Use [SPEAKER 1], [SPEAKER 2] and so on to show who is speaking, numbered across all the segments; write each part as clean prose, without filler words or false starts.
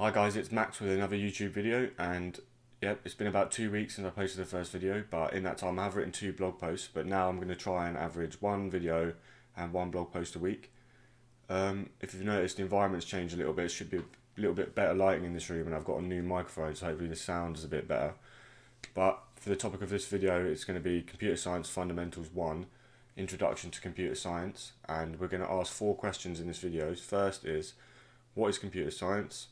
[SPEAKER 1] Hi guys, it's Max with another YouTube video, and yep, it's been about 2 weeks since I posted the first video, but in that time I have written 2 blog posts, but now I'm going to try and average one video and one blog post a week. If you've noticed, the environment's changed a little bit. It should be a little bit better lighting in this room, and I've got a new microphone, so hopefully the sound is a bit better. But for the topic of this video, it's going to be Computer Science Fundamentals 1, Introduction to Computer Science, and we're going to ask 4 questions in this video. First is, what is computer science?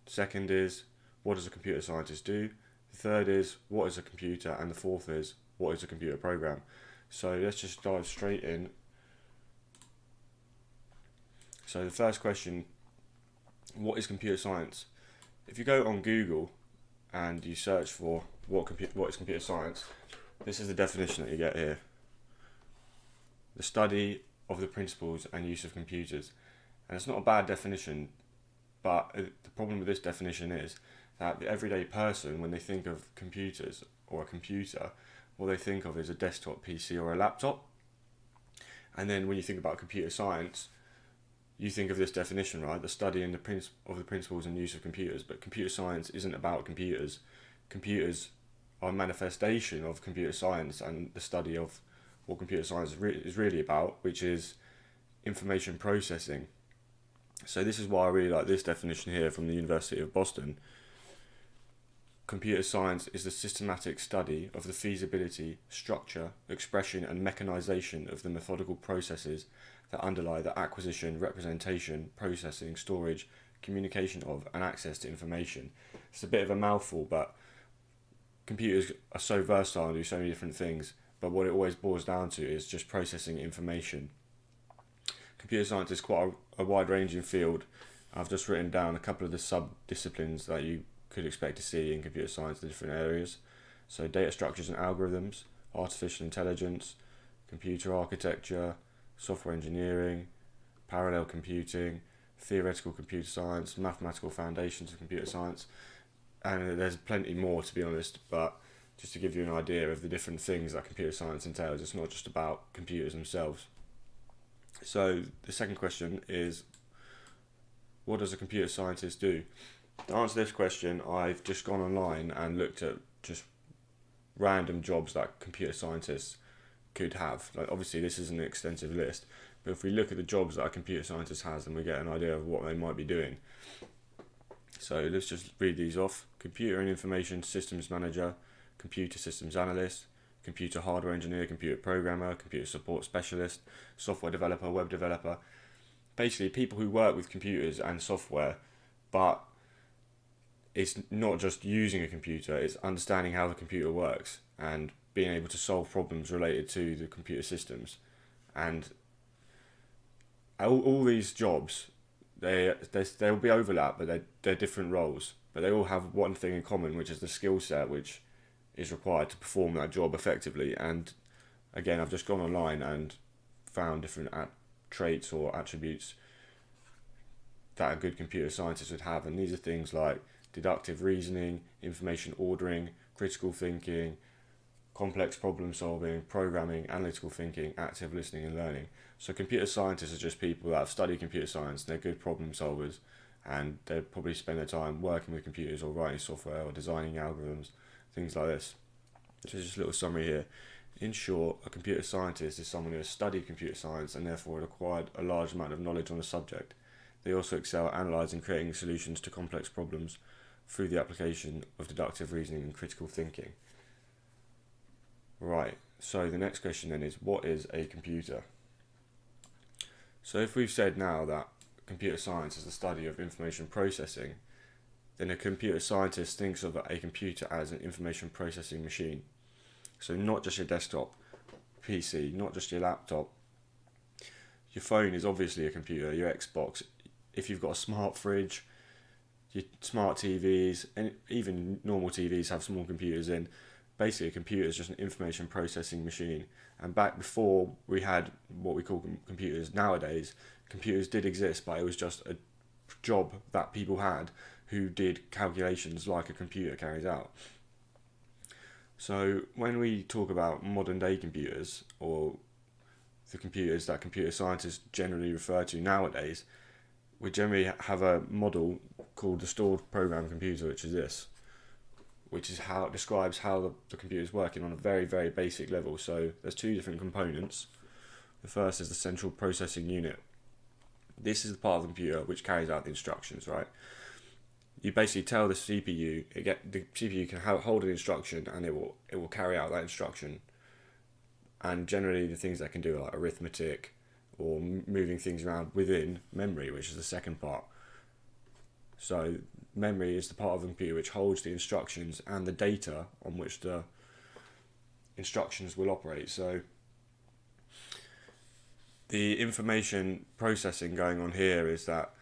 [SPEAKER 1] Second is, what does a computer scientist do? The third is, what is a computer? And the fourth is, what is a computer program? So let's just dive straight in. So the first question, what is computer science? If you go on Google and you search for what is computer science, this is the definition that you get here. The study of the principles and use of computers. And it's not a bad definition, but the problem with this definition is that the everyday person, when they think of computers or a computer, what they think of is a desktop PC or a laptop. And then when you think about computer science, you think of this definition, right? The study and of the principles and use of computers. But computer science isn't about computers. Computers are a manifestation of computer science and the study of what computer science is really about, which is information processing. So this is why I really like this definition here from the University of Boston. Computer science is the systematic study of the feasibility, structure, expression and mechanization of the methodical processes that underlie the acquisition, representation, processing, storage, communication of and access to information. It's a bit of a mouthful, but computers are so versatile and do so many different things, but what it always boils down to is just processing information. Computer science is quite a wide-ranging field. I've just written down a couple of the sub-disciplines that you could expect to see in computer science, the different areas. So data structures and algorithms, artificial intelligence, computer architecture, software engineering, parallel computing, theoretical computer science, mathematical foundations of computer science, and there's plenty more, to be honest, but just to give you an idea of the different things that computer science entails, it's not just about computers themselves. So the second question is, what does a computer scientist do? To answer this question, I've just gone online and looked at just random jobs that computer scientists could have. Like, obviously this is an extensive list, but if we look at the jobs that a computer scientist has, then we get an idea of what they might be doing. So let's just read these off. Computer and Information Systems Manager, Computer Systems Analyst, Computer Hardware Engineer, Computer Programmer, Computer Support Specialist, Software Developer, Web Developer. Basically people who work with computers and software, but it's not just using a computer, it's understanding how the computer works and being able to solve problems related to the computer systems. And all these jobs, there'll be overlap, but they're different roles, but they all have one thing in common, which is the skill set which is required to perform that job effectively. And again, I've just gone online and found different traits or attributes that a good computer scientist would have, and these are things like deductive reasoning, information ordering, critical thinking, complex problem solving, programming, analytical thinking, active listening and learning. So computer scientists are just people that have studied computer science, and they're good problem solvers, and they probably spend their time working with computers or writing software or designing algorithms, things like this. So just a little summary here. In short, a computer scientist is someone who has studied computer science and therefore acquired a large amount of knowledge on the subject. They also excel at analysing and creating solutions to complex problems through the application of deductive reasoning and critical thinking. Right, so the next question then is, what is a computer? So if we've said now that computer science is the study of information processing, then a computer scientist thinks of a computer as an information processing machine. So not just your desktop PC, not just your laptop. Your phone is obviously a computer, your Xbox. If you've got a smart fridge, your smart TVs, and even normal TVs have small computers in. Basically, a computer is just an information processing machine. And back before we had what we call computers nowadays, computers did exist, but it was just a job that people had who did calculations like a computer carries out. So when we talk about modern day computers, or the computers that computer scientists generally refer to nowadays, we generally have a model called the stored program computer, which is this, which is how it describes how the computer is working on a very, very basic level. So there's two different components. The first is the central processing unit. This is the part of the computer which carries out the instructions, right? You basically tell the CPU, the CPU can hold an instruction and it will carry out that instruction. And generally the things that can do are like arithmetic or moving things around within memory, which is the second part. So memory is the part of the computer which holds the instructions and the data on which the instructions will operate. So the information processing going on here is that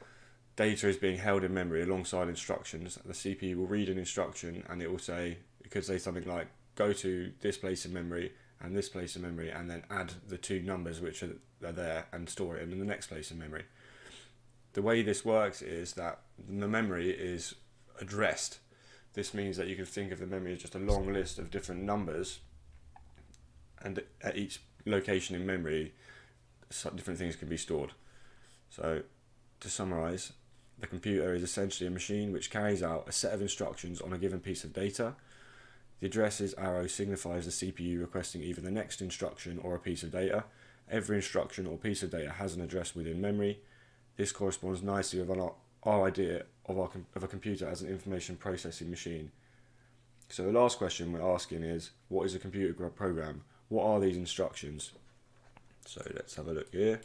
[SPEAKER 1] data is being held in memory alongside instructions. The CPU will read an instruction and it will say, it could say something like, go to this place in memory and this place in memory, and then add the two numbers which are there and store it in the next place in memory. The way this works is that the memory is addressed. This means that you can think of the memory as just a long list of different numbers, and at each location in memory different things can be stored. So to summarize, the computer is essentially a machine which carries out a set of instructions on a given piece of data. The addresses arrow signifies the CPU requesting either the next instruction or a piece of data. Every instruction or piece of data has an address within memory. This corresponds nicely with our idea of a computer as an information processing machine. So the last question we're asking is, what is a computer program? What are these instructions? So let's have a look here.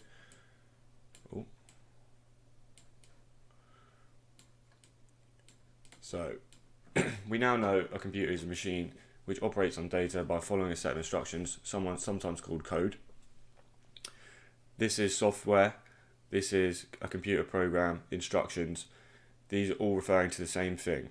[SPEAKER 1] Ooh. So we now know a computer is a machine which operates on data by following a set of instructions, sometimes called code. This is software. This is a computer program, instructions. These are all referring to the same thing.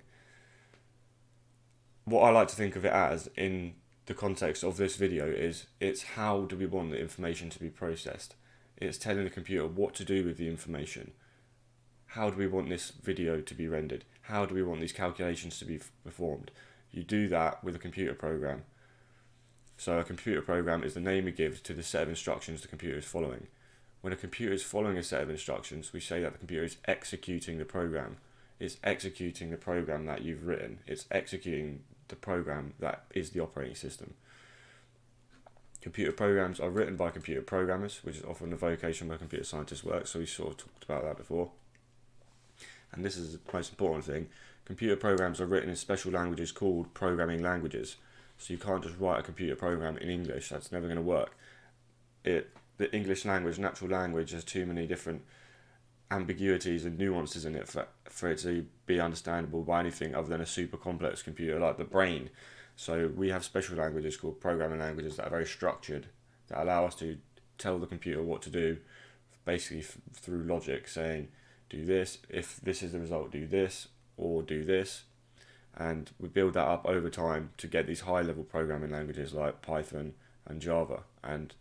[SPEAKER 1] What I like to think of it as in the context of this video is, it's how do we want the information to be processed. It's telling the computer what to do with the information. How do we want this video to be rendered? How do we want these calculations to be performed? You do that with a computer program. So a computer program is the name we give to the set of instructions the computer is following. When a computer is following a set of instructions, we say that the computer is executing the program. It's executing the program that you've written. It's executing the program that is the operating system. Computer programs are written by computer programmers, which is often the vocation where computer scientists work, so we sort of talked about that before. And this is the most important thing. Computer programs are written in special languages called programming languages. So you can't just write a computer program in English. That's never going to work. The English language, natural language, has too many different ambiguities and nuances in it for it to be understandable by anything other than a super complex computer like the brain. So we have special languages called programming languages that are very structured, that allow us to tell the computer what to do, basically through logic, saying, do this, if this is the result, do this, or do this. And we build that up over time to get these high-level programming languages like Python and Java. And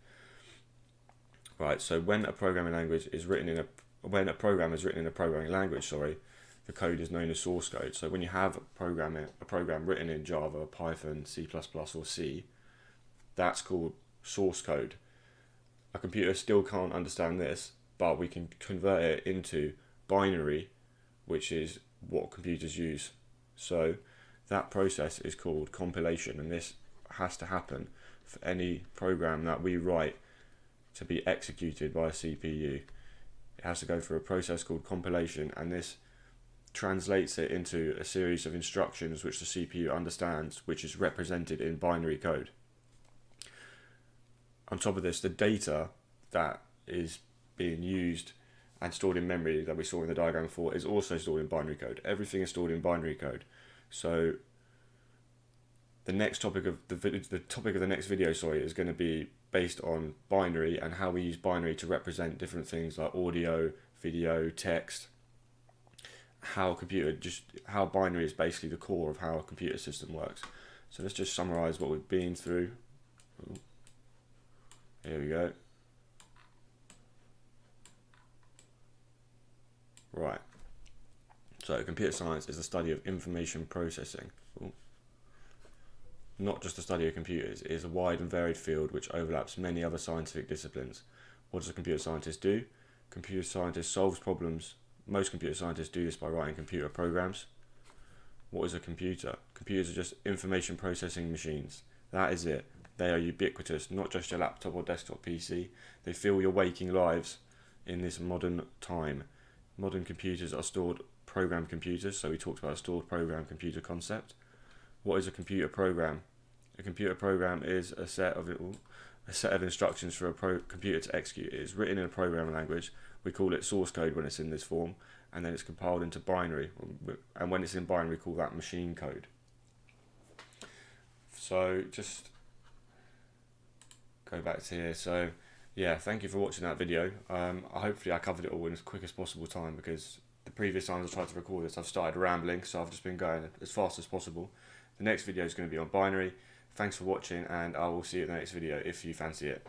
[SPEAKER 1] right, so when a programming language is written in when a program is written in a programming language, the code is known as source code. So when you have a program written in Java, Python, C++, or C, that's called source code. A computer still can't understand this, but we can convert it into binary, which is what computers use. So that process is called compilation, and this has to happen for any program that we write to be executed by a CPU. It has to go through a process called compilation, and this translates it into a series of instructions which the CPU understands, which is represented in binary code. On top of this, the data that is being used and stored in memory that we saw in the diagram before is also stored in binary code. Everything is stored in binary code. So the next topic of the next video, is going to be based on binary and how we use binary to represent different things like audio, video, text. How binary is basically the core of how a computer system works. So let's just summarize what we've been through. Here we go. Right. So computer science is the study of information processing. Not just the study of computers, it is a wide and varied field which overlaps many other scientific disciplines. What does a computer scientist do? Computer scientist solves problems Most computer scientists do this by writing computer programs. What is a computer? Computers are just information processing machines. That is it. They are ubiquitous, not just your laptop or desktop PC. They fill your waking lives in this modern time. Modern computers are stored program computers, so we talked about a stored program computer concept. What is a computer program? A computer program is a set of instructions for a computer to execute. It is written in a programming language. We call it source code when it's in this form, and then it's compiled into binary. And when it's in binary, we call that machine code. So just go back to here. So yeah, thank you for watching that video. Hopefully I covered it all in as quick as possible time, because the previous times I tried to record this I've started rambling, so I've just been going as fast as possible. The next video is going to be on binary. Thanks for watching, and I will see you in the next video if you fancy it.